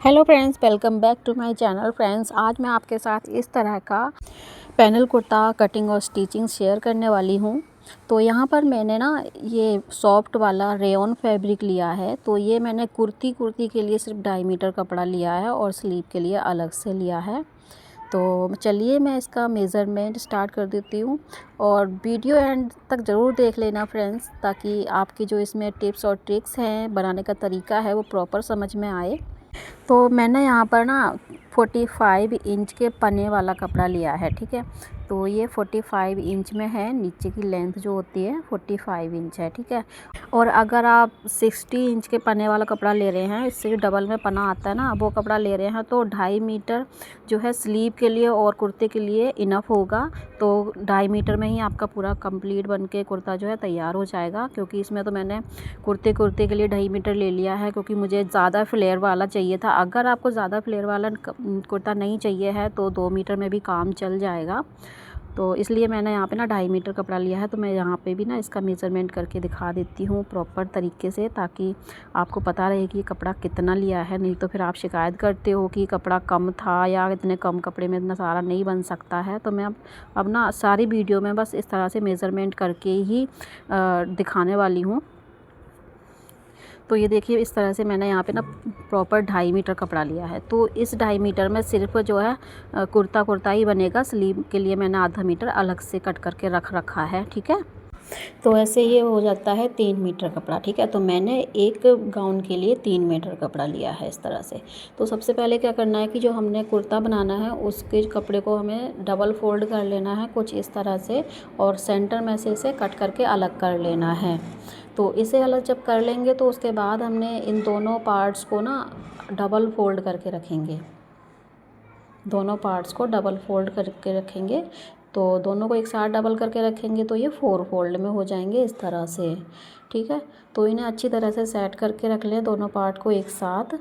Hello friends, welcome back to my channel. Friends, आज मैं आपके साथ इस तरह का पैनल कुर्ता कटिंग और स्टिचिंग शेयर करने वाली हूँ। तो यहाँ पर मैंने ना ये सॉफ्ट वाला रेयॉन फैब्रिक लिया है। तो ये मैंने कुर्ती के लिए सिर्फ 2.5 मीटर कपड़ा लिया है और स्लीव के लिए अलग से लिया है। तो चलिए मैं इसका मेज़रमेंट स्टार्ट कर देती हूँ और वीडियो एंड तक ज़रूर देख लेना फ्रेंड्स, ताकि आपकी जो इसमें टिप्स और ट्रिक्स हैं, बनाने का तरीका है, वो प्रॉपर समझ में आए। तो मैंने यहाँ पर ना 45 इंच के पन्ने वाला कपड़ा लिया है, ठीक है। तो ये 45 इंच में है, नीचे की लेंथ जो होती है 45 इंच है, ठीक है। और अगर आप 60 इंच के पन्ने वाला कपड़ा ले रहे हैं, इससे जो डबल में पन्ना आता है ना, वो कपड़ा ले रहे हैं, तो 2.5 मीटर जो है स्लीव के लिए और कुर्ते के लिए इनफ होगा। तो 2.5 मीटर में ही आपका पूरा कंप्लीट बन के कुर्ता जो है तैयार हो जाएगा। क्योंकि इसमें तो मैंने कुर्ते के लिए 2.5 मीटर ले लिया है, क्योंकि मुझे ज़्यादा फ्लेयर वाला चाहिए था। अगर आपको ज़्यादा फ्लेयर वाला कुर्ता नहीं चाहिए है तो 2 मीटर में भी काम चल जाएगा। तो इसलिए मैंने यहाँ पे ना 2.5 मीटर कपड़ा लिया है। तो मैं यहाँ पे भी ना इसका मेज़रमेंट करके दिखा देती हूँ प्रॉपर तरीके से, ताकि आपको पता रहे कि कपड़ा कितना लिया है। नहीं तो फिर आप शिकायत करते हो कि कपड़ा कम था या इतने कम कपड़े में इतना सारा नहीं बन सकता है। तो मैं अब ना सारी वीडियो में बस इस तरह से मेज़रमेंट करके ही दिखाने वाली हूँ। तो ये देखिए, इस तरह से मैंने यहाँ पे ना प्रॉपर 2.5 मीटर कपड़ा लिया है। तो इस 2.5 मीटर में सिर्फ जो है कुर्ता ही बनेगा। स्लीव के लिए मैंने आधा मीटर अलग से कट करके रख रखा है, ठीक है। तो ऐसे ये हो जाता है 3 मीटर कपड़ा, ठीक है। तो मैंने एक गाउन के लिए 3 मीटर कपड़ा लिया है इस तरह से। तो सबसे पहले क्या करना है कि जो हमने कुर्ता बनाना है उसके कपड़े को हमें डबल फोल्ड कर लेना है कुछ इस तरह से, और सेंटर में से इसे कट करके अलग कर लेना है। तो इसे अलग जब कर लेंगे तो उसके बाद हमने इन दोनों पार्ट्स को ना डबल फोल्ड करके रखेंगे। दोनों पार्ट्स को डबल फोल्ड करके रखेंगे। तो दोनों को एक साथ डबल करके रखेंगे तो ये 4 फोल्ड में हो जाएंगे इस तरह से, ठीक है। तो इन्हें अच्छी तरह से सेट करके रख लें दोनों पार्ट को एक साथ।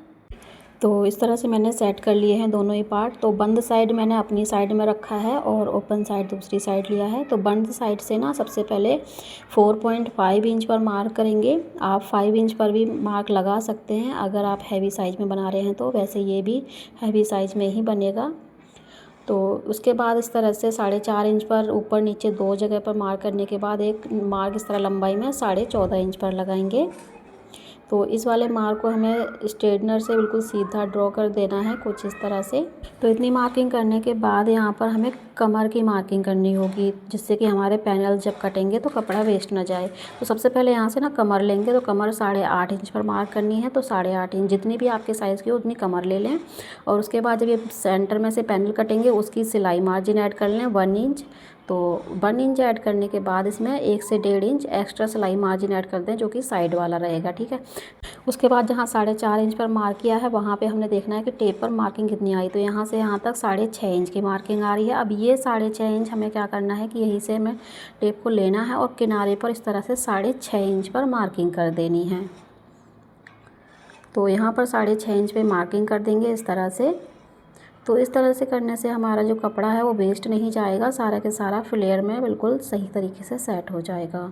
तो इस तरह से मैंने सेट कर लिए हैं दोनों ही पार्ट। तो बंद साइड मैंने अपनी साइड में रखा है और ओपन साइड दूसरी साइड लिया है। तो बंद साइड से ना सबसे पहले 4.5 इंच पर मार्क करेंगे। आप 5 इंच पर भी मार्क लगा सकते हैं अगर आप हैवी साइज़ में बना रहे हैं तो। वैसे ये भी हैवी साइज़ में ही बनेगा। तो उसके बाद इस तरह से 4.5 इंच पर ऊपर नीचे 2 जगह पर मार्क करने के बाद एक मार्क इस तरह लंबाई में 14.5 इंच पर लगाएंगे। तो इस वाले मार्क को हमें स्ट्रेटनर से बिल्कुल सीधा ड्रॉ कर देना है कुछ इस तरह से। तो इतनी मार्किंग करने के बाद यहाँ पर हमें कमर की मार्किंग करनी होगी, जिससे कि हमारे पैनल जब कटेंगे तो कपड़ा वेस्ट ना जाए। तो सबसे पहले यहाँ से ना कमर लेंगे। तो कमर 8.5 इंच पर मार्क करनी है। तो 8.5 इंच जितनी भी आपके साइज़ की हो उतनी कमर ले लें। और उसके बाद जब ये सेंटर में से पैनल कटेंगे उसकी सिलाई मार्जिन ऐड कर लें 1 इंच। तो 1 इंच ऐड करने के बाद इसमें 1 से 1.5 इंच एक्स्ट्रा सिलाई मार्जिन ऐड कर दें, जो कि साइड वाला रहेगा, ठीक है। उसके बाद जहाँ 4.5 इंच पर मार्क किया है वहाँ पे हमने देखना है कि टेप पर मार्किंग कितनी आई। तो यहाँ से यहाँ तक 6.5 इंच की मार्किंग आ रही है। अब ये 6.5 इंच हमें क्या करना है कि यहीं से हमें टेप को लेना है और किनारे पर इस तरह से 6.5 इंच पर मार्किंग कर देनी है। तो यहाँ पर 6.5 इंच पे मार्किंग कर देंगे इस तरह से। तो इस तरह से करने से हमारा जो कपड़ा है वो वेस्ट नहीं जाएगा, सारा के सारा फ्लेयर में बिल्कुल सही तरीके से सेट हो जाएगा।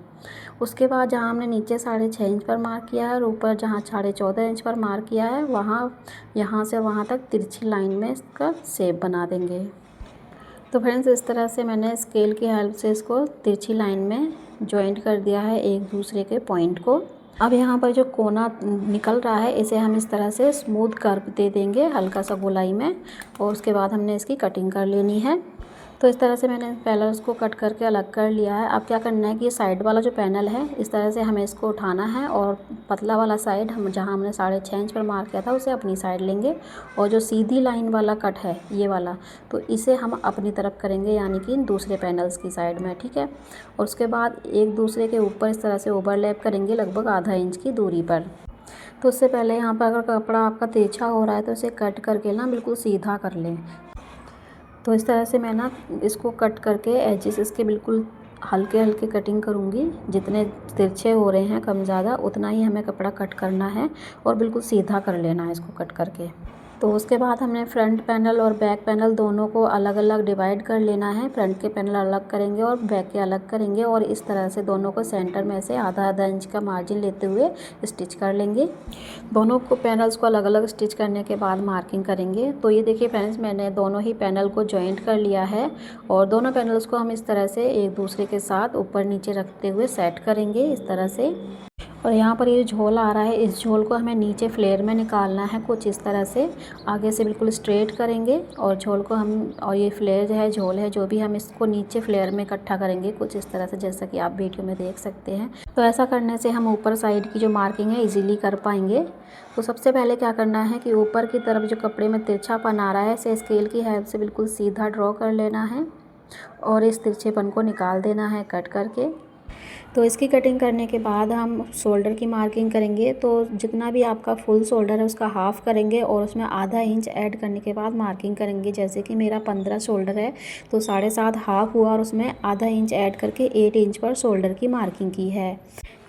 उसके बाद जहाँ हमने नीचे 6.5 इंच पर मार्क किया है और ऊपर जहाँ 14.5 इंच पर मार्क किया है वहाँ यहाँ से वहाँ तक तिरछी लाइन में इसका शेप बना देंगे। तो फ्रेंड्स, इस तरह से मैंने स्केल की हेल्प से इसको तिरछी लाइन में जॉइंट कर दिया है एक दूसरे के पॉइंट को। अब यहाँ पर जो कोना निकल रहा है इसे हम इस तरह से स्मूथ कर्व दे देंगे हल्का सा गोलाई में, और उसके बाद हमने इसकी कटिंग कर लेनी है। तो इस तरह से मैंने पैनल्स को कट करके अलग कर लिया है। अब क्या करना है कि ये साइड वाला जो पैनल है इस तरह से हमें इसको उठाना है, और पतला वाला साइड हम जहाँ हमने 6.5 इंच पर मार्क किया था उसे अपनी साइड लेंगे, और जो सीधी लाइन वाला कट है ये वाला, तो इसे हम अपनी तरफ करेंगे, यानी कि दूसरे पैनल्स की साइड में, ठीक है। और उसके बाद एक दूसरे के ऊपर इस तरह से ओवरलैप करेंगे लगभग आधा इंच की दूरी पर। तो उससे पहले यहाँ पर अगर कपड़ा आपका तिरछा हो रहा है तो इसे कट करके ना बिल्कुल सीधा कर लें। तो इस तरह से मैं ना इसको कट करके एजेस इसके बिल्कुल हल्के हल्के कटिंग करूँगी। जितने तिरछे हो रहे हैं कम ज़्यादा उतना ही हमें कपड़ा कट करना है और बिल्कुल सीधा कर लेना है इसको कट करके। तो उसके बाद हमने फ्रंट पैनल और बैक पैनल दोनों को अलग अलग डिवाइड कर लेना है। फ्रंट के पैनल अलग करेंगे और बैक के अलग करेंगे और इस तरह से दोनों को सेंटर में से आधा आधा इंच का मार्जिन लेते हुए स्टिच कर लेंगे। दोनों को पैनल्स को अलग अलग स्टिच करने के बाद मार्किंग करेंगे। तो ये देखिए फ्रेंड्स, मैंने दोनों ही पैनल को जॉइंट कर लिया है और दोनों पैनल्स को हम इस तरह से एक दूसरे के साथ ऊपर नीचे रखते हुए सेट करेंगे इस तरह से। और यहाँ पर ये झोल आ रहा है, इस झोल को हमें नीचे फ्लेयर में निकालना है कुछ इस तरह से। आगे से बिल्कुल स्ट्रेट करेंगे और झोल को हम, और ये फ्लेयर जो है, झोल है जो भी, हम इसको नीचे फ्लेयर में इकट्ठा करेंगे कुछ इस तरह से, जैसा कि आप वीडियो में देख सकते हैं। तो ऐसा करने से हम ऊपर साइड की जो मार्किंग है इजीली कर पाएंगे। तो सबसे पहले क्या करना है कि ऊपर की तरफ जो कपड़े में तिरछापन आ रहा है, इसे स्केल की हेल्प से बिल्कुल सीधा ड्रॉ कर लेना है और इस तिरछेपन को निकाल देना है कट करके। तो इसकी कटिंग करने के बाद हम शोल्डर की मार्किंग करेंगे। तो जितना भी आपका फुल शोल्डर है उसका हाफ़ करेंगे और उसमें आधा इंच ऐड करने के बाद मार्किंग करेंगे। जैसे कि मेरा 15 शोल्डर है तो 7.5 हाफ़ हुआ और उसमें आधा इंच ऐड करके 8 इंच पर शोल्डर की मार्किंग की है।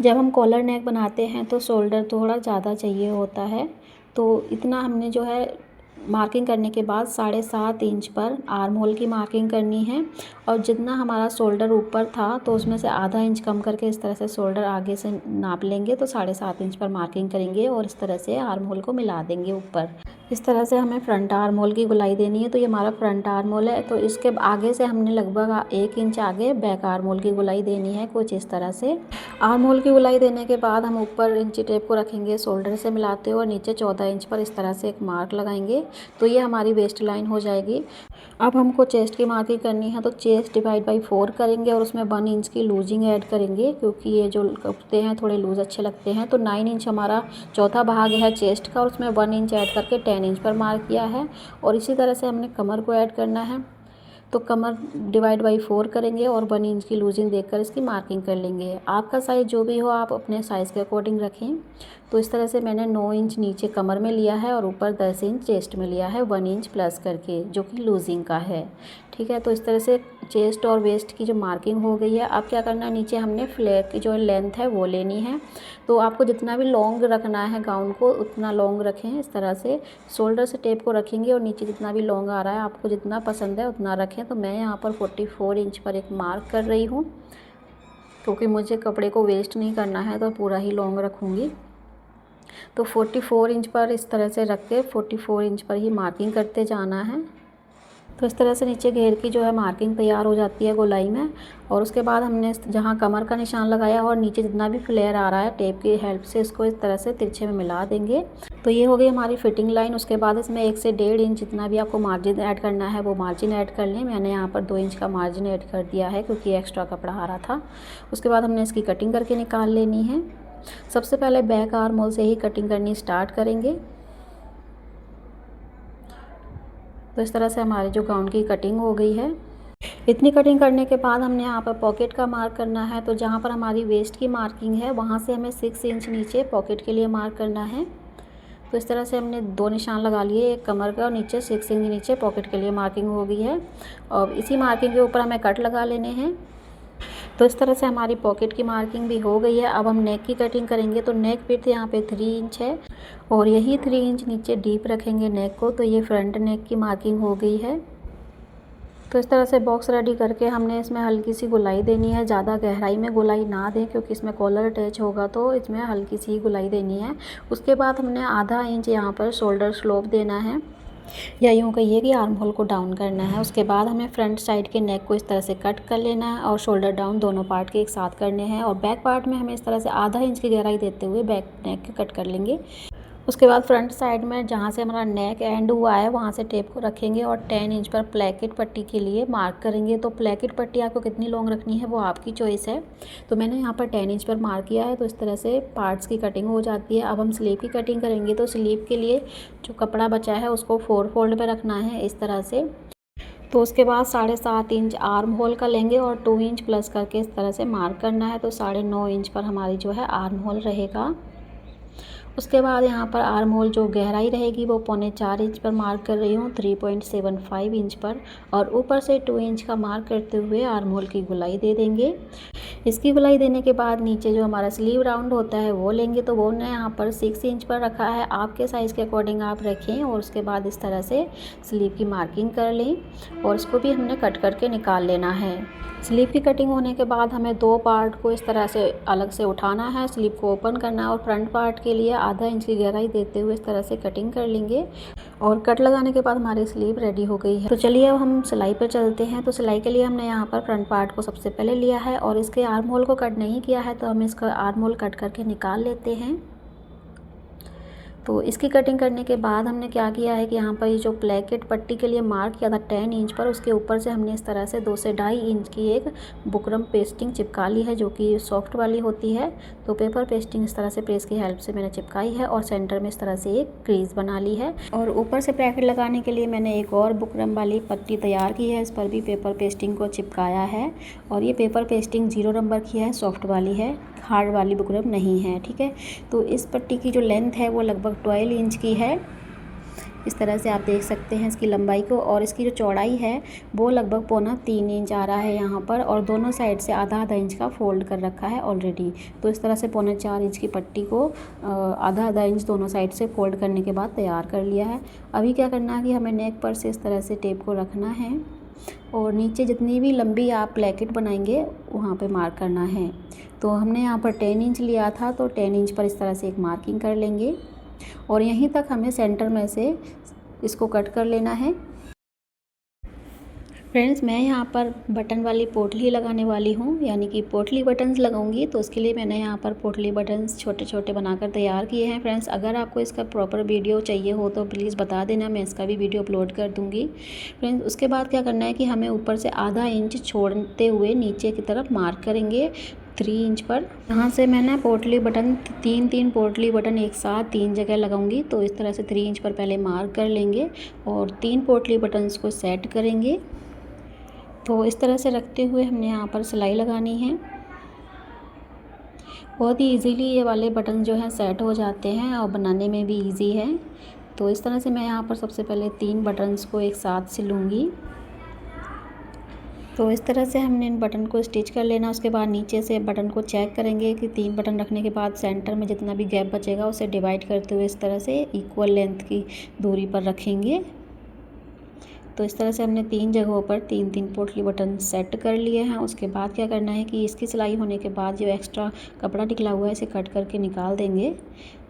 जब हम कॉलर नेक बनाते हैं तो शोल्डर थोड़ा ज़्यादा चाहिए होता है, तो इतना हमने जो है मार्किंग करने के बाद 7.5 इंच पर आर्म होल की मार्किंग करनी है। और जितना हमारा शोल्डर ऊपर था तो उसमें से आधा इंच कम करके इस तरह से शोल्डर आगे से नाप लेंगे। तो 7.5 इंच पर मार्किंग करेंगे और इस तरह से आर्म होल को मिला देंगे ऊपर। इस तरह से हमें फ्रंट आर्म होल की गोलाई देनी है। तो ये हमारा फ्रंट आर्म होल है, तो इसके आगे से हमने लगभग 1 इंच आगे बैक आर्म होल की गोलाई देनी है कुछ इस तरह से। आर्म होल की गोलाई देने के बाद हम ऊपर इंची टेप को रखेंगे शोल्डर से मिलाते हुए और नीचे 14 इंच पर इस तरह से एक मार्क लगाएंगे। तो ये हमारी वेस्ट लाइन हो जाएगी। अब हमको चेस्ट की मार्किंग करनी है, तो चेस्ट डिवाइड बाई 4 करेंगे और उसमें 1 इंच की लूजिंग ऐड करेंगे, क्योंकि ये जो कपड़े हैं थोड़े लूज अच्छे लगते हैं। तो 9 इंच हमारा चौथा भाग है चेस्ट का और उसमें 1 इंच ऐड करके 10 इंच पर मार्क किया है। और इसी तरह से हमने कमर को ऐड करना है, तो कमर डिवाइड बाई 4 करेंगे और 1 इंच की लूजिंग देखकर इसकी मार्किंग कर लेंगे। आपका साइज़ जो भी हो आप अपने साइज़ के अकॉर्डिंग रखें। तो इस तरह से मैंने 9 इंच नीचे कमर में लिया है और ऊपर 10 इंच चेस्ट में लिया है 1 इंच प्लस करके, जो कि लूजिंग का है। ठीक है, तो इस तरह से चेस्ट और वेस्ट की जो मार्किंग हो गई है। अब क्या करना है, नीचे हमने फ्लेयर की जो लेंथ है वो लेनी है। तो आपको जितना भी लॉन्ग रखना है गाउन को उतना लॉन्ग रखें। इस तरह से शोल्डर से टेप को रखेंगे और नीचे जितना भी लॉन्ग आ रहा है आपको जितना पसंद है उतना रखें। तो मैं यहाँ पर 44 इंच पर एक मार्क कर रही हूँ, क्योंकि मुझे कपड़े को वेस्ट नहीं करना है तो पूरा ही लॉन्ग रखूँगी। तो 44 इंच पर इस तरह से रख के 44 इंच पर ही मार्किंग करते जाना है। तो इस तरह से नीचे घेर की जो है मार्किंग तैयार हो जाती है गोलाई में। और उसके बाद हमने जहाँ कमर का निशान लगाया और नीचे जितना भी फ्लेयर आ रहा है टेप की हेल्प से इसको इस तरह से तिरछे में मिला देंगे। तो ये हो गई हमारी फिटिंग लाइन। उसके बाद इसमें 1 से 1.5 इंच जितना भी आपको मार्जिन ऐड करना है वो मार्जिन ऐड कर लें। मैंने यहाँ पर 2 इंच का मार्जिन ऐड कर दिया है क्योंकि एक्स्ट्रा कपड़ा आ रहा था। उसके बाद हमने इसकी कटिंग करके निकाल लेनी है। सबसे पहले बैक आर्म होल से ही कटिंग करनी स्टार्ट करेंगे। तो इस तरह से हमारे जो गाउन की कटिंग हो गई है। इतनी कटिंग करने के बाद हमने यहाँ पर पॉकेट का मार्क करना है। तो जहाँ पर हमारी वेस्ट की मार्किंग है वहाँ से हमें 6 इंच नीचे पॉकेट के लिए मार्क करना है। तो इस तरह से हमने 2 निशान लगा लिए, एक कमर का और नीचे 6 इंच नीचे पॉकेट के लिए मार्किंग हो गई है। और इसी मार्किंग के ऊपर हमें कट लगा लेने हैं। तो इस तरह से हमारी पॉकेट की मार्किंग भी हो गई है। अब हम नेक की कटिंग करेंगे। तो नेक विड्थ यहाँ पे 3 इंच है और यही 3 इंच नीचे डीप रखेंगे नेक को। तो ये फ्रंट नेक की मार्किंग हो गई है। तो इस तरह से बॉक्स रेडी करके हमने इसमें हल्की सी गोलाई देनी है। ज़्यादा गहराई में गोलाई ना दें क्योंकि इसमें कॉलर अटैच होगा, तो इसमें हल्की सी गोलाई देनी है। उसके बाद हमने आधा इंच यहाँ पर शोल्डर स्लोप देना है, या यूँ कहिए कि आर्म होल को डाउन करना है। उसके बाद हमें फ्रंट साइड के नेक को इस तरह से कट कर लेना है और शोल्डर डाउन दोनों पार्ट के एक साथ करने हैं। और बैक पार्ट में हमें इस तरह से आधा इंच की गहराई देते हुए बैक नेक कट कर लेंगे। उसके बाद फ्रंट साइड में जहाँ से हमारा नेक एंड हुआ है वहाँ से टेप को रखेंगे और 10 इंच पर प्लेकेट पट्टी के लिए मार्क करेंगे। तो प्लेकेट पट्टी आपको कितनी लॉन्ग रखनी है वो आपकी चॉइस है। तो मैंने यहाँ पर 10 इंच पर मार्क किया है। तो इस तरह से पार्ट्स की कटिंग हो जाती है। अब हम स्लीव की कटिंग करेंगे। तो स्लीव के लिए जो कपड़ा बचा है उसको 4 फोल्ड पर रखना है इस तरह से। तो उसके बाद 7.5 इंच आर्म होल का लेंगे और 2 इंच प्लस करके इस तरह से मार्क करना है। तो 9.5 इंच पर हमारी जो है आर्म होल रहेगा। उसके बाद यहाँ पर आर्म होल जो गहराई रहेगी वो 3.25 इंच पर मार्क कर रही हूँ 3.75 इंच पर। और ऊपर से 2 इंच का मार्क करते हुए आर्म होल की गोलाई दे देंगे। इसकी गोलाई देने के बाद नीचे जो हमारा स्लीव राउंड होता है वो लेंगे, तो वो ने यहाँ पर 6 इंच पर रखा है। आपके साइज़ के अकॉर्डिंग आप रखें और उसके बाद इस तरह से स्लीव की मार्किंग कर लें और इसको भी हमने कट करके निकाल लेना है। स्लीव की कटिंग होने के बाद हमें 2 पार्ट को इस तरह से अलग से उठाना है, स्लीव को ओपन करना है और फ्रंट पार्ट के लिए आधा इंच की गहराई देते हुए इस तरह से कटिंग कर लेंगे और कट लगाने के बाद हमारी स्लीव रेडी हो गई है। तो चलिए अब हम सिलाई पर चलते हैं। तो सिलाई के लिए हमने यहाँ पर फ्रंट पार्ट को सबसे पहले लिया है और इसके आर्म होल को कट नहीं किया है, तो हम इसका आर्म होल कट करके निकाल लेते हैं। तो इसकी कटिंग करने के बाद हमने क्या किया है कि यहाँ पर ये जो प्लेकेट पट्टी के लिए मार्क किया था 10 इंच पर, उसके ऊपर से हमने इस तरह से 2 से 2.5 इंच की एक बुकरम पेस्टिंग चिपका ली है, जो कि सॉफ्ट वाली होती है। तो पेपर पेस्टिंग इस तरह से प्रेस की हेल्प से मैंने चिपकाई है और सेंटर में इस तरह से एक क्रीज बना ली है। और ऊपर से ब्रैकेट लगाने के लिए मैंने एक और बुकरम वाली पट्टी तैयार की है, इस पर भी पेपर पेस्टिंग को चिपकाया है। और ये पेपर पेस्टिंग 0 नंबर की है, सॉफ्ट वाली है, हार्ड वाली बुकरम नहीं है, ठीक है। तो इस पट्टी की जो लेंथ है वो लगभग 12 इंच की है। इस तरह से आप देख सकते हैं इसकी लंबाई को, और इसकी जो चौड़ाई है वो लगभग 2.25 इंच आ रहा है यहाँ पर, और दोनों साइड से आधा इंच का फोल्ड कर रखा है ऑलरेडी। तो इस तरह से 4.25 इंच की पट्टी को आधा इंच दोनों साइड से फोल्ड करने के बाद तैयार कर लिया है। अभी क्या करना है कि हमें नेक पर से इस तरह से टेप को रखना है और नीचे जितनी भी लंबी आप प्लेकेट बनाएंगे वहाँ पे मार्क करना है। तो हमने यहाँ पर 10 इंच लिया था, तो 10 इंच पर इस तरह से एक मार्किंग कर लेंगे और यहीं तक हमें सेंटर में से इसको कट कर लेना है। फ्रेंड्स, मैं यहाँ पर बटन वाली पोटली लगाने वाली हूँ, यानी कि पोटली बटन्स लगाऊंगी। तो उसके लिए मैंने यहाँ पर पोटली बटन्स छोटे छोटे बनाकर तैयार किए हैं। फ्रेंड्स, अगर आपको इसका प्रॉपर वीडियो चाहिए हो तो प्लीज़ बता देना, मैं इसका भी वीडियो अपलोड कर दूँगी। फ्रेंड्स, उसके बाद क्या करना है कि हमें ऊपर से आधा इंच छोड़ते हुए नीचे की तरफ मार्क करेंगे 3 इंच पर। यहाँ से मैं ना पोटली बटन तीन पोटली बटन एक साथ 3 जगह लगाऊंगी। तो इस तरह से 3 इंच पर पहले मार्क कर लेंगे और 3 पोटली बटन्स को सेट करेंगे। तो इस तरह से रखते हुए हमने यहाँ पर सिलाई लगानी है। बहुत ही इजीली ये वाले बटन जो हैं सेट हो जाते हैं और बनाने में भी इजी है। तो इस तरह से मैं यहाँ पर सबसे पहले 3 बटन्स को एक साथ सिलूँगी। तो इस तरह से हमने इन बटन को स्टिच कर लेना। उसके बाद नीचे से बटन को चेक करेंगे कि 3 बटन रखने के बाद सेंटर में जितना भी गैप बचेगा उसे डिवाइड करते हुए इस तरह से इक्वल लेंथ की दूरी पर रखेंगे। तो इस तरह से हमने 3 जगहों पर 3-3 पोटली बटन सेट कर लिए हैं। उसके बाद क्या करना है कि इसकी सिलाई होने के बाद जो एक्स्ट्रा कपड़ा निकला हुआ है इसे कट करके निकाल देंगे।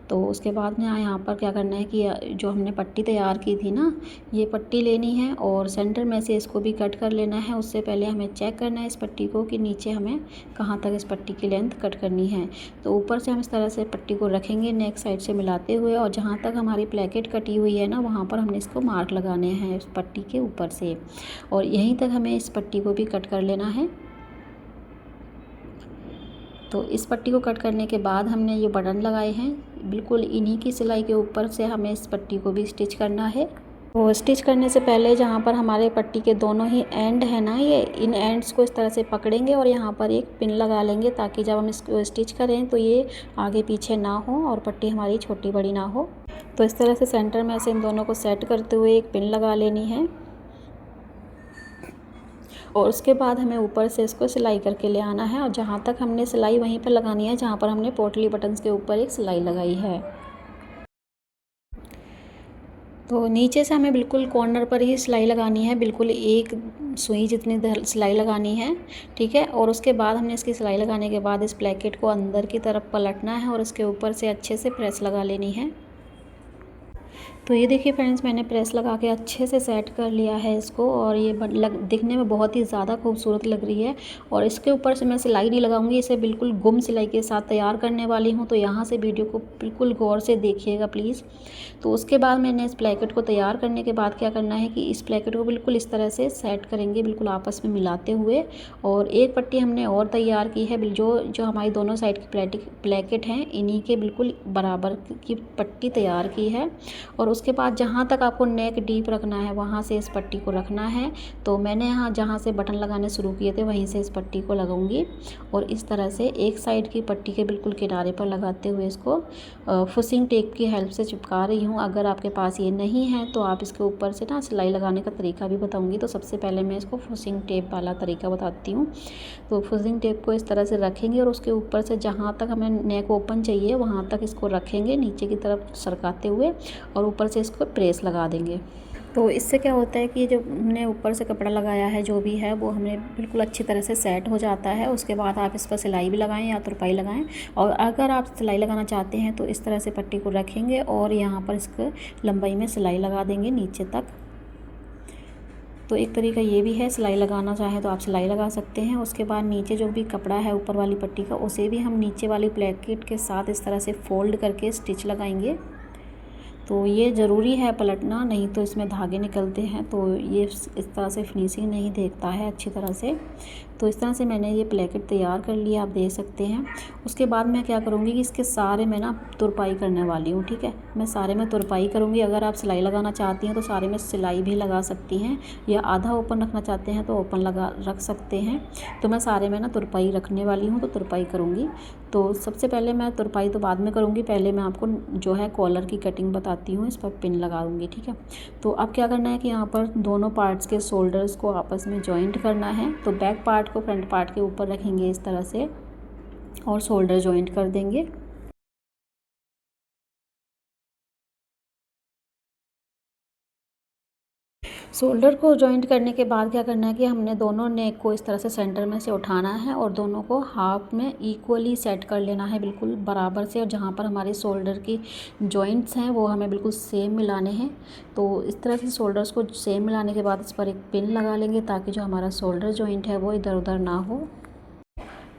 तो उसके बाद में यहाँ पर क्या करना है कि जो हमने पट्टी तैयार की थी ना, ये पट्टी लेनी है और सेंटर में से इसको भी कट कर लेना है। उससे पहले हमें चेक करना है इस पट्टी को कि नीचे हमें कहाँ तक इस पट्टी की लेंथ कट करनी है। तो ऊपर से हम इस तरह से पट्टी को रखेंगे नेक साइड से मिलाते हुए, और जहाँ तक हमारी प्लेकेट कटी हुई है ना वहाँ पर हमने इसको मार्क लगाने हैं इस पट्टी के ऊपर से, और यहीं तक हमें इस पट्टी को भी कट कर लेना है। तो इस पट्टी को कट करने के बाद हमने ये बटन लगाए हैं, बिल्कुल इन्हीं की सिलाई के ऊपर से हमें इस पट्टी को भी स्टिच करना है। तो स्टिच करने से पहले जहाँ पर हमारे पट्टी के दोनों ही एंड है ना, ये इन एंड्स को इस तरह से पकड़ेंगे और यहाँ पर एक पिन लगा लेंगे, ताकि जब हम इसको स्टिच करें तो ये आगे पीछे ना हो और पट्टी हमारी छोटी बड़ी ना हो। तो इस तरह से सेंटर में से इन दोनों को सेट करते हुए एक पिन लगा लेनी है और उसके बाद हमें ऊपर से इसको सिलाई करके ले आना है, और जहाँ तक हमने सिलाई वहीं पर लगानी है जहाँ पर हमने पोटली बटन्स के ऊपर एक सिलाई लगाई है। तो नीचे से हमें बिल्कुल कॉर्नर पर ही सिलाई लगानी है, बिल्कुल एक सुई जितनी सिलाई लगानी है, ठीक है। और उसके बाद हमने इसकी सिलाई लगाने के बाद इस प्लेकेट को अंदर की तरफ पलटना है और इसके ऊपर से अच्छे से प्रेस लगा लेनी है। तो ये देखिए फ्रेंड्स, मैंने प्रेस लगा के अच्छे से सेट कर लिया है इसको, और ये दिखने में बहुत ही ज़्यादा खूबसूरत लग रही है। और इसके ऊपर से मैं सिलाई नहीं लगाऊंगी, इसे बिल्कुल गुम सिलाई के साथ तैयार करने वाली हूँ। तो यहाँ से वीडियो को बिल्कुल गौर से देखिएगा प्लीज़। तो उसके बाद मैंने इस प्लेकेट को तैयार करने के बाद क्या करना है कि इस प्लेकेट को बिल्कुल इस तरह से सेट करेंगे, बिल्कुल आपस में मिलाते हुए। और एक पट्टी हमने और तैयार की है, जो हमारी दोनों साइड की प्लेकेट हैं इन्हीं के बिल्कुल बराबर की पट्टी तैयार की है। और उसके बाद जहाँ तक आपको नेक डीप रखना है वहाँ से इस पट्टी को रखना है। तो मैंने यहाँ जहाँ से बटन लगाने शुरू किए थे वहीं से इस पट्टी को लगाऊंगी और इस तरह से एक साइड की पट्टी के बिल्कुल किनारे पर लगाते हुए इसको फुसिंग टेप की हेल्प से चिपका रही हूँ। अगर आपके पास ये नहीं है तो आप इसके ऊपर से ना सिलाई लगाने का तरीका भी बताऊँगी। तो सबसे पहले मैं इसको फुसिंग टेप वाला तरीका बताती हूँ। तो फुसिंग टेप को इस तरह से रखेंगे और उसके ऊपर से जहाँ तक हमें नेक ओपन चाहिए वहाँ तक इसको रखेंगे नीचे की तरफ सरकाते हुए और ऊपर से इसको प्रेस लगा देंगे। तो इससे क्या होता है कि जो हमने ऊपर से कपड़ा लगाया है जो भी है वो हमें बिल्कुल अच्छी तरह से सेट हो जाता है। उसके बाद आप इस पर सिलाई भी लगाएं या तुरपाई लगाएं। और अगर आप सिलाई लगाना चाहते हैं तो इस तरह से पट्टी को रखेंगे और यहाँ पर इसको लंबाई में सिलाई लगा देंगे नीचे तक। तो एक तरीका ये भी है, सिलाई लगाना चाहे तो आप सिलाई लगा सकते हैं। उसके बाद नीचे जो भी कपड़ा है ऊपर वाली पट्टी का उसे भी हम नीचे वाली प्लेकेट के साथ इस तरह से फोल्ड करके स्टिच लगाएंगे। तो ये ज़रूरी है पलटना, नहीं तो इसमें धागे निकलते हैं तो ये इस तरह से फिनिशिंग नहीं देखता है अच्छी तरह से। तो इस तरह से मैंने ये प्लेकेट तैयार कर लिया, आप देख सकते हैं। उसके बाद मैं क्या करूँगी कि इसके सारे में ना तुरपाई करने वाली हूँ, ठीक है। मैं सारे में तुरपाई करूँगी। अगर आप सिलाई लगाना चाहती हैं तो सारे में सिलाई भी लगा सकती हैं या आधा ओपन रखना चाहते हैं तो ओपन रख सकते हैं। तो मैं सारे में ना तुरपाई रखने वाली हूँ तो तुरपाई करूँगी। तो सबसे पहले मैं तुरपाई तो बाद में करूँगी, पहले मैं आपको जो है कॉलर की कटिंग बताती हूँ। इस पर पिन लगाऊंगी, ठीक है। तो अब क्या करना है कि यहाँ पर दोनों पार्ट्स के शोल्डर्स को आपस में जॉइंट करना है। तो बैक पार्ट को फ्रंट पार्ट के ऊपर रखेंगे इस तरह से और शोल्डर जॉइंट कर देंगे। शोल्डर को जॉइंट करने के बाद क्या करना है कि हमने दोनों नेक को इस तरह से सेंटर में से उठाना है और दोनों को हाफ में इक्वली सेट कर लेना है, बिल्कुल बराबर से। और जहाँ पर हमारे शोल्डर की जॉइंट्स हैं वो हमें बिल्कुल सेम मिलाने हैं। तो इस तरह से शोल्डर्स को सेम मिलाने के बाद इस पर एक पिन लगा लेंगे ताकि जो हमारा शोल्डर जॉइंट है वो इधर उधर ना हो।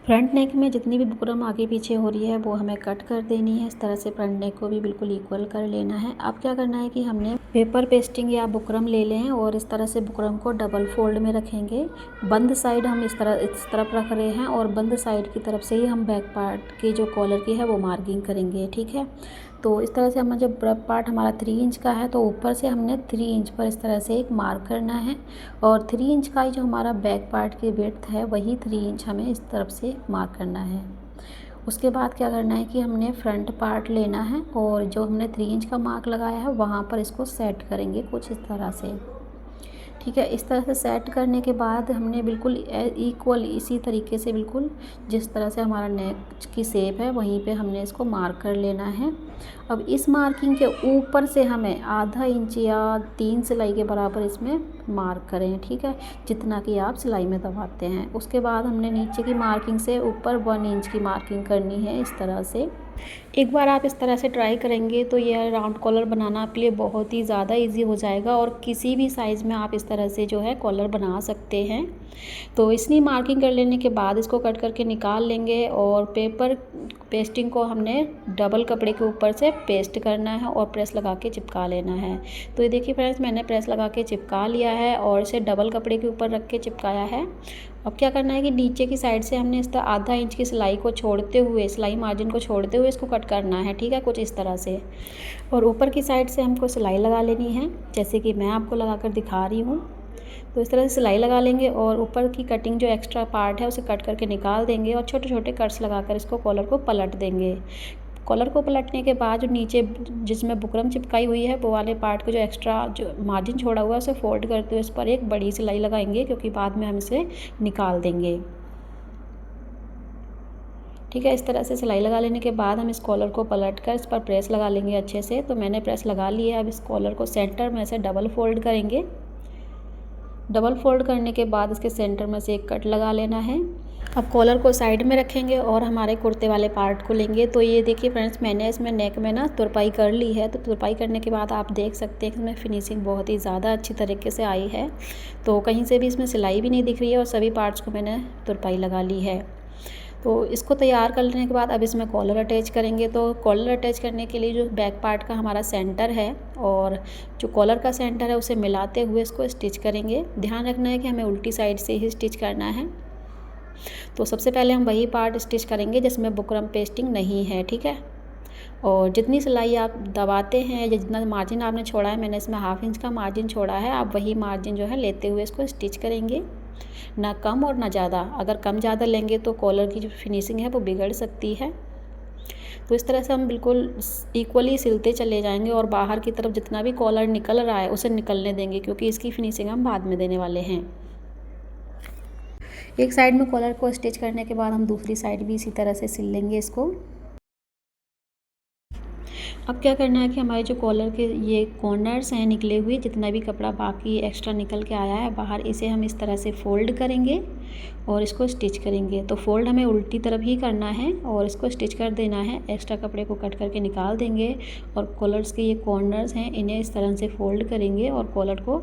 फ्रंट नेक में जितनी भी बुकरम आगे पीछे हो रही है वो हमें कट कर देनी है। इस तरह से फ्रंट नेक को भी बिल्कुल इक्वल कर लेना है। अब क्या करना है कि हमने पेपर पेस्टिंग या बुकरम ले लें और इस तरह से बुकरम को डबल फोल्ड में रखेंगे। बंद साइड हम इस तरफ रख रहे हैं और बंद साइड की तरफ से ही हम बैक पार्ट की जो कॉलर की है वो मार्किंग करेंगे, ठीक है। तो इस तरह से हमें जब बैक पार्ट हमारा 3 इंच का है तो ऊपर से हमने 3 इंच पर इस तरह से एक मार्क करना है और 3 इंच का ही जो हमारा बैक पार्ट की विड्थ है वही 3 इंच हमें इस तरफ से मार्क करना है। उसके बाद क्या करना है कि हमने फ्रंट पार्ट लेना है और जो हमने 3 इंच का मार्क लगाया है वहाँ पर इसको सेट करेंगे कुछ इस तरह से, ठीक है। इस तरह से सेट करने के बाद हमने बिल्कुल इक्वल इसी तरीके से बिल्कुल जिस तरह से हमारा नेक की शेप है वहीं पे हमने इसको मार्क कर लेना है। अब इस मार्किंग के ऊपर से हमें आधा इंच या 3 सिलाई के बराबर इसमें मार्क करें, ठीक है, जितना कि आप सिलाई में दबाते हैं। उसके बाद हमने नीचे की मार्किंग से ऊपर 1 इंच की मार्किंग करनी है इस तरह से। एक बार आप इस तरह से ट्राई करेंगे तो यह राउंड कॉलर बनाना आपके लिए बहुत ही ज़्यादा इजी हो जाएगा और किसी भी साइज़ में आप इस तरह से जो है कॉलर बना सकते हैं। तो इसकी मार्किंग कर लेने के बाद इसको कट करके निकाल लेंगे और पेपर पेस्टिंग को हमने डबल कपड़े के ऊपर से पेस्ट करना है और प्रेस लगा के चिपका लेना है। तो ये देखिए फ्रेंड्स, मैंने प्रेस लगा के चिपका लिया है और इसे डबल कपड़े के ऊपर रख के चिपकाया है। अब क्या करना है कि नीचे की साइड से हमने इस तरह आधा इंच की सिलाई को छोड़ते हुए, सिलाई मार्जिन को छोड़ते हुए इसको कट करना है, ठीक है, कुछ इस तरह से। और ऊपर की साइड से हमको सिलाई लगा लेनी है जैसे कि मैं आपको लगा कर दिखा रही हूँ। तो इस तरह से सिलाई लगा लेंगे और ऊपर की कटिंग जो एक्स्ट्रा पार्ट है उसे कट करके निकाल देंगे और छोटे छोटे कट्स लगाकर इसको कॉलर को पलट देंगे। कॉलर को पलटने के बाद जो नीचे जिसमें बुकरम चिपकाई हुई है वो वाले पार्ट को जो एक्स्ट्रा जो मार्जिन छोड़ा हुआ है उसे फोल्ड करते हुए इस पर एक बड़ी सिलाई लगाएंगे क्योंकि बाद में हम इसे निकाल देंगे, ठीक है। इस तरह से सिलाई लगा लेने के बाद हम इस कॉलर को पलट कर इस पर प्रेस लगा लेंगे अच्छे से। तो मैंने प्रेस लगा लिया। अब इस कॉलर को सेंटर में से डबल फोल्ड करेंगे। डबल फोल्ड करने के बाद इसके सेंटर में से एक कट लगा लेना है। अब कॉलर को साइड में रखेंगे और हमारे कुर्ते वाले पार्ट को लेंगे। तो ये देखिए फ्रेंड्स, मैंने इसमें नेक में ना तुरपाई कर ली है। तो तुरपाई करने के बाद आप देख सकते हैं कि इसमें फिनिशिंग बहुत ही ज़्यादा अच्छी तरीके से आई है। तो कहीं से भी इसमें सिलाई भी नहीं दिख रही है और सभी पार्ट्स को मैंने तुरपाई लगा ली है। तो इसको तैयार कर लेने के बाद अब इसमें कॉलर अटैच करेंगे। तो कॉलर अटैच करने के लिए जो बैक पार्ट का हमारा सेंटर है और जो कॉलर का सेंटर है उसे मिलाते हुए इसको स्टिच करेंगे। ध्यान रखना है कि हमें उल्टी साइड से ही स्टिच करना है। तो सबसे पहले हम वही पार्ट स्टिच करेंगे जिसमें बुकरम पेस्टिंग नहीं है, ठीक है। और जितनी सिलाई आप दबाते हैं या जितना मार्जिन आपने छोड़ा है, मैंने इसमें 1/2 इंच का मार्जिन छोड़ा है, आप वही मार्जिन जो है लेते हुए इसको स्टिच करेंगे, ना कम और ना ज़्यादा। अगर कम ज़्यादा लेंगे तो कॉलर की जो फिनिशिंग है वो बिगड़ सकती है। तो इस तरह से हम बिल्कुल इक्वली सिलते चले जाएंगे और बाहर की तरफ जितना भी कॉलर निकल रहा है उसे निकलने देंगे, क्योंकि इसकी फिनिशिंग हम बाद में देने वाले हैं। एक साइड में कॉलर को स्टिच करने के बाद हम दूसरी साइड भी इसी तरह से सिल लेंगे इसको। अब क्या करना है कि हमारे जो कॉलर के ये कॉर्नर्स हैं निकले हुए, जितना भी कपड़ा बाकी एक्स्ट्रा निकल के आया है बाहर, इसे हम इस तरह से फ़ोल्ड करेंगे और इसको स्टिच करेंगे। तो फ़ोल्ड हमें उल्टी तरफ ही करना है और इसको स्टिच कर देना है। एक्स्ट्रा कपड़े को कट करके निकाल देंगे और कॉलर्स के ये कॉर्नर्स हैं इन्हें इस तरह से फ़ोल्ड करेंगे और कॉलर को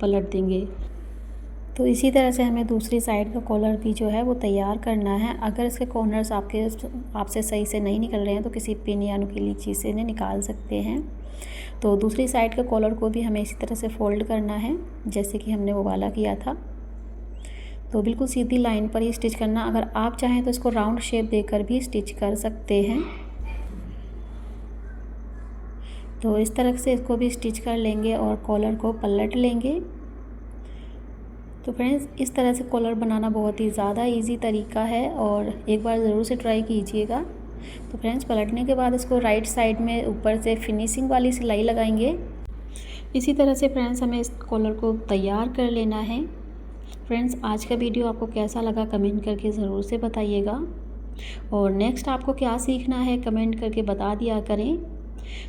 पलट देंगे। तो इसी तरह से हमें दूसरी साइड का कॉलर भी जो है वो तैयार करना है। अगर इसके कॉर्नर्स आपसे सही से नहीं निकल रहे हैं तो किसी पिन या नुकीली चीज़ से इन्हें निकाल सकते हैं। तो दूसरी साइड का कॉलर को भी हमें इसी तरह से फ़ोल्ड करना है, जैसे कि हमने वो वाला किया था। तो बिल्कुल सीधी लाइन पर ही स्टिच करना। अगर आप चाहें तो इसको राउंड शेप देकर भी स्टिच कर सकते हैं। तो इस तरह से इसको भी स्टिच कर लेंगे और कॉलर को पलट लेंगे। तो फ्रेंड्स, इस तरह से कॉलर बनाना बहुत ही ज़्यादा इजी तरीका है और एक बार ज़रूर से ट्राई कीजिएगा। तो फ्रेंड्स, पलटने के बाद इसको राइट साइड में ऊपर से फिनिशिंग वाली सिलाई लगाएंगे। इसी तरह से फ्रेंड्स हमें इस कॉलर को तैयार कर लेना है। फ्रेंड्स, आज का वीडियो आपको कैसा लगा कमेंट करके ज़रूर से बताइएगा और नेक्स्ट आपको क्या सीखना है कमेंट करके बता दिया करें।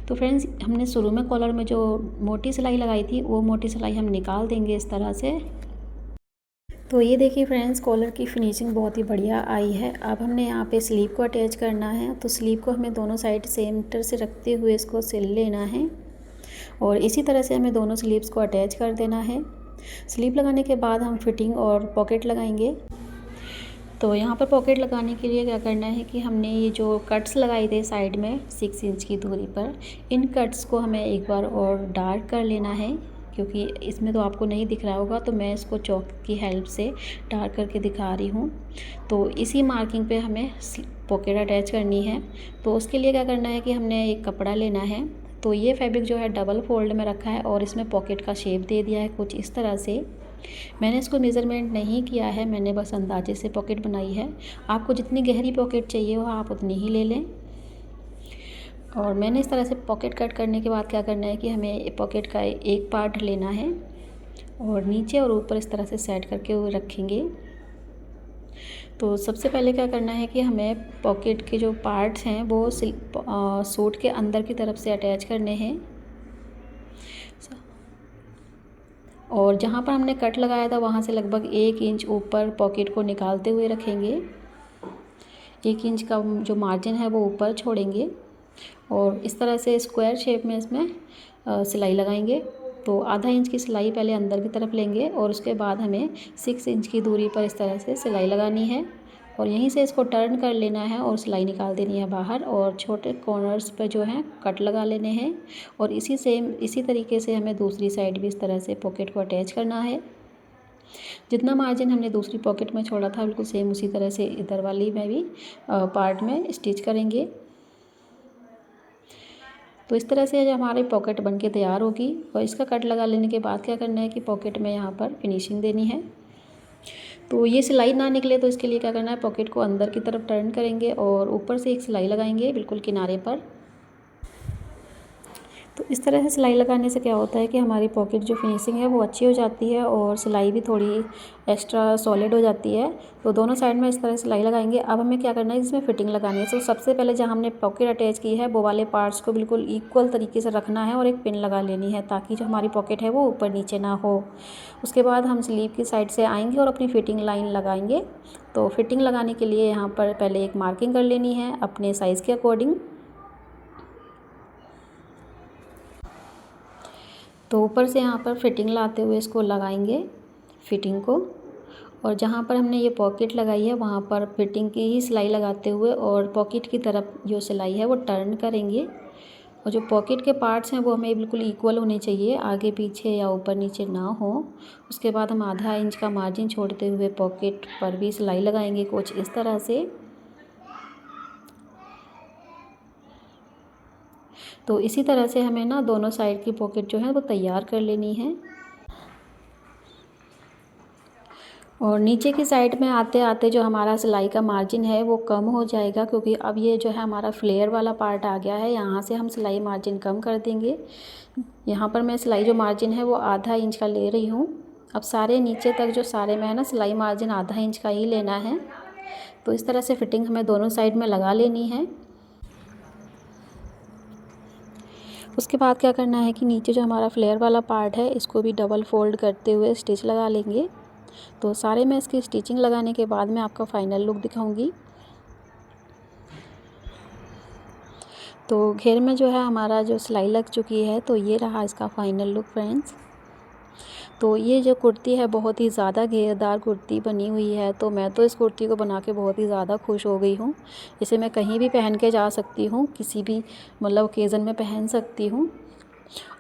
तो फ्रेंड्स, हमने शुरू में कॉलर में जो मोटी सिलाई लगाई थी वो मोटी सिलाई हम निकाल देंगे इस तरह से। तो ये देखिए फ्रेंड्स, कॉलर की फिनिशिंग बहुत ही बढ़िया आई है। अब हमने यहाँ पे स्लीव को अटैच करना है। तो स्लीव को हमें दोनों साइड सेंटर से रखते हुए इसको सिल लेना है और इसी तरह से हमें दोनों स्लीव्स को अटैच कर देना है। स्लीव लगाने के बाद हम फिटिंग और पॉकेट लगाएंगे। तो यहाँ पर पॉकेट लगाने के लिए क्या करना है कि हमने ये जो कट्स लगाए थे साइड में 6 इंच की दूरी पर, इन कट्स को हमें एक बार और डार्क कर लेना है, क्योंकि इसमें तो आपको नहीं दिख रहा होगा तो मैं इसको चॉक की हेल्प से डार्क करके दिखा रही हूँ। तो इसी मार्किंग पे हमें पॉकेट अटैच करनी है। तो उसके लिए क्या करना है कि हमने एक कपड़ा लेना है। तो ये फैब्रिक जो है डबल फोल्ड में रखा है और इसमें पॉकेट का शेप दे दिया है कुछ इस तरह से। मैंने इसको मेज़रमेंट नहीं किया है, मैंने बस अंदाजे से पॉकेट बनाई है। आपको जितनी गहरी पॉकेट चाहिए हो आप उतनी ही ले लें। और मैंने इस तरह से पॉकेट कट करने के बाद क्या करना है कि हमें पॉकेट का एक पार्ट लेना है और नीचे और ऊपर इस तरह से सेट करके वो रखेंगे। तो सबसे पहले क्या करना है कि हमें पॉकेट के जो पार्ट्स हैं वो सूट के अंदर की तरफ से अटैच करने हैं और जहाँ पर हमने कट लगाया था वहाँ से लगभग 1 इंच ऊपर पॉकेट को निकालते हुए रखेंगे। 1 इंच का जो मार्जिन है वो ऊपर छोड़ेंगे और इस तरह से स्क्वायर शेप में इसमें सिलाई लगाएंगे। तो आधा इंच की सिलाई पहले अंदर की तरफ लेंगे और उसके बाद हमें 6 इंच की दूरी पर इस तरह से सिलाई लगानी है और यहीं से इसको टर्न कर लेना है और सिलाई निकाल देनी है बाहर और छोटे कॉर्नर्स पर जो हैं कट लगा लेने हैं। और इसी तरीके से हमें दूसरी साइड भी इस तरह से पॉकेट को अटैच करना है। जितना मार्जिन हमने दूसरी पॉकेट में छोड़ा था बिल्कुल सेम उसी तरह से इधर वाली में भी पार्ट में स्टिच करेंगे। तो इस तरह से जब हमारी पॉकेट बनके तैयार होगी और इसका कट लगा लेने के बाद क्या करना है कि पॉकेट में यहाँ पर फिनिशिंग देनी है। तो ये सिलाई ना निकले तो इसके लिए क्या करना है, पॉकेट को अंदर की तरफ टर्न करेंगे और ऊपर से एक सिलाई लगाएंगे बिल्कुल किनारे पर। तो इस तरह से सिलाई लगाने से क्या होता है कि हमारी पॉकेट जो फिनिशिंग है वो अच्छी हो जाती है और सिलाई भी थोड़ी एक्स्ट्रा सॉलिड हो जाती है। तो दोनों साइड में इस तरह सिलाई लगाएंगे। अब हमें क्या करना है, इसमें फिटिंग लगानी है। तो सबसे पहले जहाँ हमने पॉकेट अटैच की है वो वाले पार्ट्स को बिल्कुल इक्वल तरीके से रखना है और एक पिन लगा लेनी है ताकि जो हमारी पॉकेट है वो ऊपर नीचे ना हो। उसके बाद हम स्लीव की साइड से आएँगे और अपनी फिटिंग लाइन लगाएँगे। तो फिटिंग लगाने के लिए यहाँ पर पहले एक मार्किंग कर लेनी है अपने साइज़ के अकॉर्डिंग। तो ऊपर से यहाँ पर फिटिंग लाते हुए इसको लगाएंगे फिटिंग को, और जहाँ पर हमने ये पॉकेट लगाई है वहाँ पर फिटिंग की ही सिलाई लगाते हुए और पॉकेट की तरफ जो सिलाई है वो टर्न करेंगे। और जो पॉकेट के पार्ट्स हैं वो हमें बिल्कुल इक्वल होने चाहिए, आगे पीछे या ऊपर नीचे ना हो। उसके बाद हम आधा इंच का मार्जिन छोड़ते हुए पॉकेट पर भी सिलाई लगाएंगे कुछ इस तरह से। तो इसी तरह से हमें ना दोनों साइड की पॉकेट जो है वो तैयार कर लेनी है। और नीचे की साइड में आते आते जो हमारा सिलाई का मार्जिन है वो कम हो जाएगा, क्योंकि अब ये जो है हमारा फ्लेयर वाला पार्ट आ गया है। यहाँ से हम सिलाई मार्जिन कम कर देंगे। यहाँ पर मैं सिलाई जो मार्जिन है वो आधा इंच का ले रही हूँ। अब सारे नीचे तक जो सारे में है ना सिलाई मार्जिन आधा इंच का ही लेना है। तो इस तरह से फिटिंग हमें दोनों साइड में लगा लेनी है। उसके बाद क्या करना है कि नीचे जो हमारा फ्लेयर वाला पार्ट है इसको भी डबल फोल्ड करते हुए स्टिच लगा लेंगे। तो सारे में इसकी स्टिचिंग लगाने के बाद मैं आपका फाइनल लुक दिखाऊंगी। तो घेर में जो है हमारा जो सिलाई लग चुकी है, तो ये रहा इसका फाइनल लुक फ्रेंड्स। तो ये जो कुर्ती है बहुत ही ज़्यादा घेरदार कुर्ती बनी हुई है। तो मैं तो इस कुर्ती को बना के बहुत ही ज़्यादा खुश हो गई हूँ। इसे मैं कहीं भी पहन के जा सकती हूँ, किसी भी मतलब ओकेज़न में पहन सकती हूँ।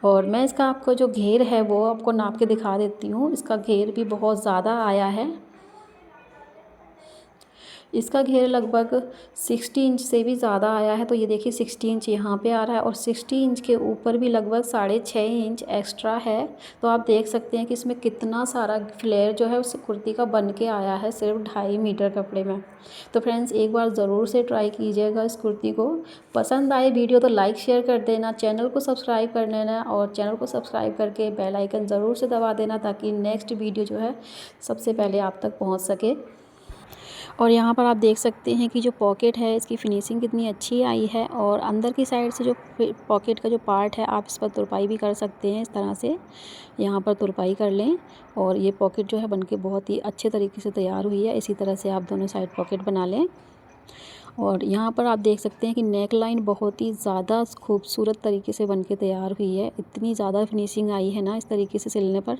और मैं इसका आपको जो घेर है वो आपको नाप के दिखा देती हूँ। इसका घेर भी बहुत ज़्यादा आया है। इसका घेर लगभग 60 इंच से भी ज़्यादा आया है। तो ये देखिए 60 इंच यहाँ पे आ रहा है और 60 इंच के ऊपर भी लगभग 6.5 इंच एक्स्ट्रा है। तो आप देख सकते हैं कि इसमें कितना सारा फ्लेयर जो है उस कुर्ती का बन के आया है सिर्फ 2.5 मीटर कपड़े में। तो फ्रेंड्स एक बार ज़रूर से ट्राई कीजिएगा इस कुर्ती को। पसंद आए वीडियो तो लाइक शेयर कर देना, चैनल को सब्सक्राइब कर लेना और चैनल को सब्सक्राइब करके बेल आइकन ज़रूर से दबा देना, ताकि नेक्स्ट वीडियो जो है सबसे पहले आप तक पहुँच सके। और यहाँ पर आप देख सकते हैं कि जो पॉकेट है इसकी फिनिशिंग कितनी अच्छी आई है। और अंदर की साइड से जो पॉकेट का जो पार्ट है आप इस पर तुरपाई भी कर सकते हैं। इस तरह से यहाँ पर तुरपाई कर लें और ये पॉकेट जो है बनके बहुत ही अच्छे तरीके से तैयार हुई है। इसी तरह से आप दोनों साइड पॉकेट बना लें। और यहाँ पर आप देख सकते हैं कि नेक लाइन बहुत ही ज़्यादा खूबसूरत तरीके से बनके तैयार हुई है। इतनी ज़्यादा फिनिशिंग आई है ना इस तरीके से सिलने पर।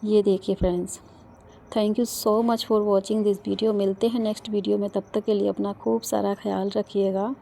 ये देखिए friends, thank you so much for watching this video. मिलते हैं नेक्स्ट वीडियो में, तब तक के लिए अपना खूब सारा ख्याल रखिएगा।